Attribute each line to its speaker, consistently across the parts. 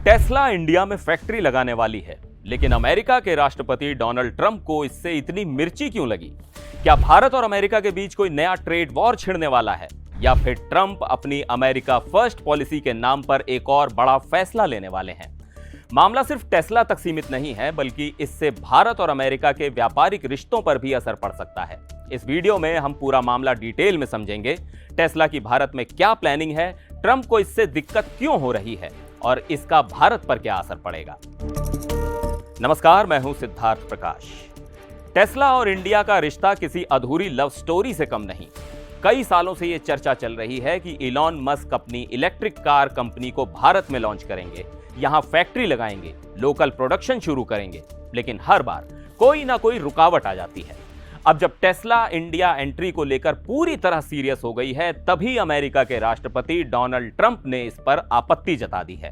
Speaker 1: Tesla India में factory लगाने वाली है, लेकिन अमेरिका के राष्ट्रपति डोनाल्ड ट्रंप को इससे इतनी मिर्ची क्यों लगी? क्या भारत और अमेरिका के बीच कोई नया ट्रेड वॉर छिड़ने वाला है, या फिर ट्रंप अपनी अमेरिका फर्स्ट पॉलिसी के नाम पर एक और बड़ा फैसला लेने वाले हैं? मामला सिर्फ टेस्ला तक सीमित नहीं है, बल्कि इससे भारत और अमेरिका के व्यापारिक रिश्तों पर भी असर पड़ सकता है। इस वीडियो में हम पूरा मामला डिटेल में समझेंगे। टेस्ला की भारत में क्या प्लानिंग है, ट्रंप को इससे दिक्कत क्यों हो रही है और इसका भारत पर क्या असर पड़ेगा। नमस्कार, मैं हूं सिद्धार्थ प्रकाश। टेस्ला और इंडिया का रिश्ता किसी अधूरी लव स्टोरी से कम नहीं। कई सालों से यह चर्चा चल रही है कि इलॉन मस्क अपनी इलेक्ट्रिक कार कंपनी को भारत में लॉन्च करेंगे, यहां फैक्ट्री लगाएंगे, लोकल प्रोडक्शन शुरू करेंगे, लेकिन हर बार कोई ना कोई रुकावट आ जाती है। अब जब टेस्ला इंडिया एंट्री को लेकर पूरी तरह सीरियस हो गई है, तभी अमेरिका के राष्ट्रपति डोनाल्ड ट्रंप ने इस पर आपत्ति जता दी है।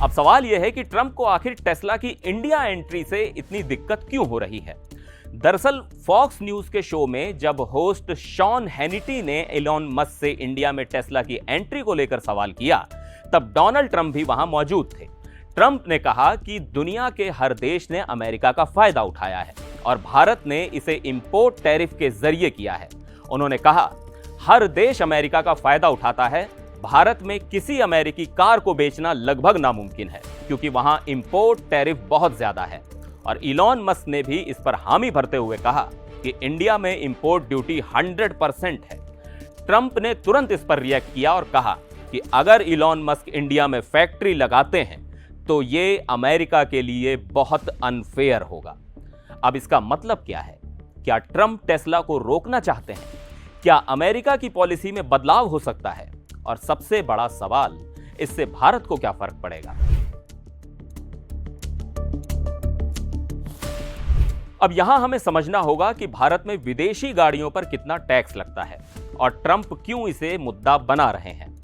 Speaker 1: अब सवाल यह है कि ट्रंप को आखिर टेस्ला की इंडिया एंट्री से इतनी दिक्कत क्यों हो रही है। दरअसल फॉक्स न्यूज के शो में जब होस्ट शॉन हैनिटी ने इलॉन मस्क से इंडिया में टेस्ला की एंट्री को लेकर सवाल किया, तब डोनाल्ड ट्रंप भी वहां मौजूद थे। ट्रंप ने कहा कि दुनिया के हर देश ने अमेरिका का फायदा उठाया है और भारत ने इसे इंपोर्ट टैरिफ के जरिए किया है। उन्होंने कहा, हर देश अमेरिका का फायदा उठाता है, भारत में किसी अमेरिकी कार को बेचना लगभग नामुमकिन है, क्योंकि वहां इंपोर्ट टैरिफ बहुत ज्यादा है। और इलॉन मस्क ने भी इस पर हामी भरते हुए कहा कि इंडिया में इंपोर्ट ड्यूटी 100% है। ट्रंप ने तुरंत इस पर रिएक्ट किया और कहा कि अगर इलॉन मस्क इंडिया में फैक्ट्री लगाते हैं तो ये अमेरिका के लिए बहुत अनफेयर होगा। अब इसका मतलब क्या है? क्या ट्रंप टेस्ला को रोकना चाहते हैं? क्या अमेरिका की पॉलिसी में बदलाव हो सकता है? और सबसे बड़ा सवाल, इससे भारत को क्या फर्क पड़ेगा? अब यहां हमें समझना होगा कि भारत में विदेशी गाड़ियों पर कितना टैक्स लगता है और ट्रंप क्यों इसे मुद्दा बना रहे हैं।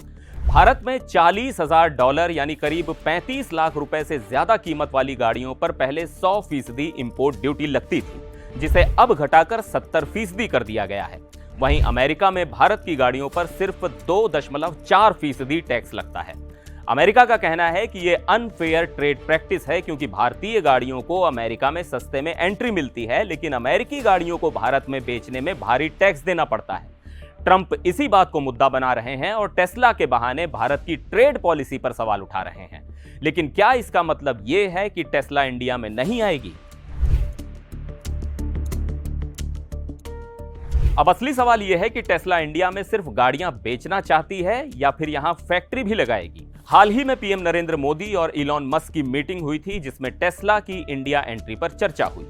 Speaker 1: भारत में $40,000 यानी करीब 35 लाख रुपए से ज्यादा कीमत वाली गाड़ियों पर पहले 100% इंपोर्ट ड्यूटी लगती थी, जिसे अब घटाकर 70% कर दिया गया है। वहीं अमेरिका में भारत की गाड़ियों पर सिर्फ 2.4% टैक्स लगता है। अमेरिका का कहना है कि यह अनफेयर ट्रेड प्रैक्टिस है, क्योंकि भारतीय गाड़ियों को अमेरिका में सस्ते में एंट्री मिलती है, लेकिन अमेरिकी गाड़ियों को भारत में बेचने में भारी टैक्स देना पड़ता है। ट्रंप इसी बात को मुद्दा बना रहे हैं और टेस्ला के बहाने भारत की ट्रेड पॉलिसी पर सवाल उठा रहे हैं। लेकिन क्या इसका मतलब यह है कि टेस्ला इंडिया में नहीं आएगी? अब असली सवाल यह है कि टेस्ला इंडिया में सिर्फ गाड़ियां बेचना चाहती है या फिर यहां फैक्ट्री भी लगाएगी। हाल ही में पीएम नरेंद्र मोदी और इलॉन मस्क की मीटिंग हुई थी, जिसमें टेस्ला की इंडिया एंट्री पर चर्चा हुई।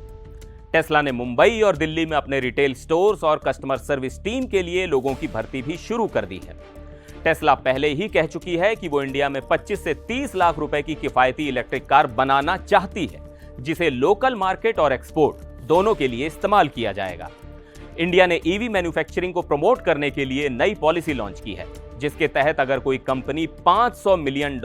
Speaker 1: टेस्ला ने मुंबई और दिल्ली में अपने रिटेल स्टोर्स और कस्टमर सर्विस टीम के लिए लोगों की भर्ती भी शुरू कर दी है। टेस्ला पहले ही कह चुकी है कि वो इंडिया में 25 से 30 लाख रुपए की किफायती इलेक्ट्रिक कार बनाना चाहती है, जिसे लोकल मार्केट और एक्सपोर्ट दोनों के लिए इस्तेमाल किया जाएगा। इंडिया ने ईवी मैन्युफैक्चरिंग को प्रमोट करने के लिए नई पॉलिसी लॉन्च की है, जिसके तहत अगर कोई कंपनी $500 मिलियन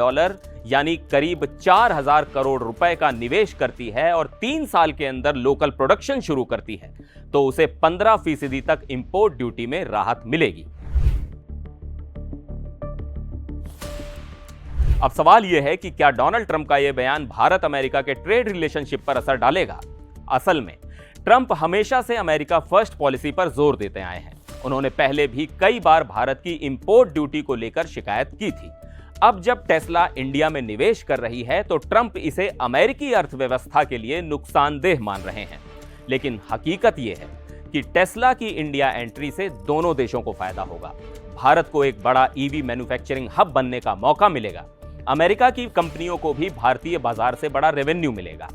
Speaker 1: यानी करीब 4,000 करोड़ रुपए का निवेश करती है और 3 साल के अंदर लोकल प्रोडक्शन शुरू करती है, तो उसे 15% तक इंपोर्ट ड्यूटी में राहत मिलेगी। अब सवाल यह है कि क्या डोनाल्ड ट्रंप का यह बयान भारत अमेरिका के ट्रेड रिलेशनशिप पर असर डालेगा? असल में ट्रंप हमेशा से अमेरिका फर्स्ट पॉलिसी पर जोर देते आए हैं। उन्होंने पहले भी कई बार भारत की इंपोर्ट ड्यूटी को लेकर शिकायत की थी। अब जब टेस्ला इंडिया में निवेश कर रही है, तो ट्रंप इसे अमेरिकी अर्थव्यवस्था के लिए नुकसानदेह मान रहे हैं। लेकिन हकीकत यह है कि टेस्ला की इंडिया एंट्री से दोनों देशों को फायदा होगा। भारत को एक बड़ा ईवी मैन्युफैक्चरिंग हब बनने का मौका मिलेगा। अमेरिका की कंपनियों को भी भारतीय बाजार से बड़ा रेवेन्यू मिलेगा।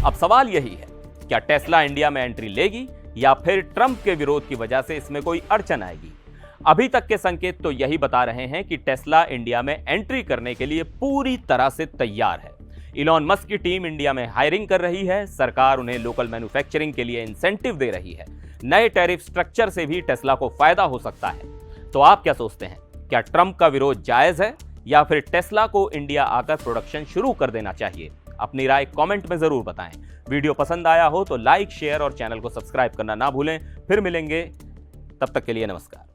Speaker 1: अब सवाल यही है, क्या टेस्ला इंडिया में एंट्री लेगी या फिर ट्रंप के विरोध की वजह से इसमें कोई अड़चन आएगी? अभी तक के संकेत तो यही बता रहे हैं कि टेस्ला इंडिया में एंट्री करने के लिए पूरी तरह से तैयार है। इलॉन मस्क की टीम इंडिया में हायरिंग कर रही है, सरकार उन्हें लोकल मैन्युफैक्चरिंग के लिए इंसेंटिव दे रही है। नए टैरिफ स्ट्रक्चर से भी टेस्ला को फायदा हो सकता है। तो आप क्या सोचते हैं, क्या ट्रंप का विरोध जायज है या फिर टेस्ला को इंडिया आकर प्रोडक्शन शुरू कर देना चाहिए? अपनी राय कमेंट में जरूर बताएं। वीडियो पसंद आया हो तो लाइक, शेयर और चैनल को सब्सक्राइब करना ना भूलें। फिर मिलेंगे तब तक के लिए नमस्कार।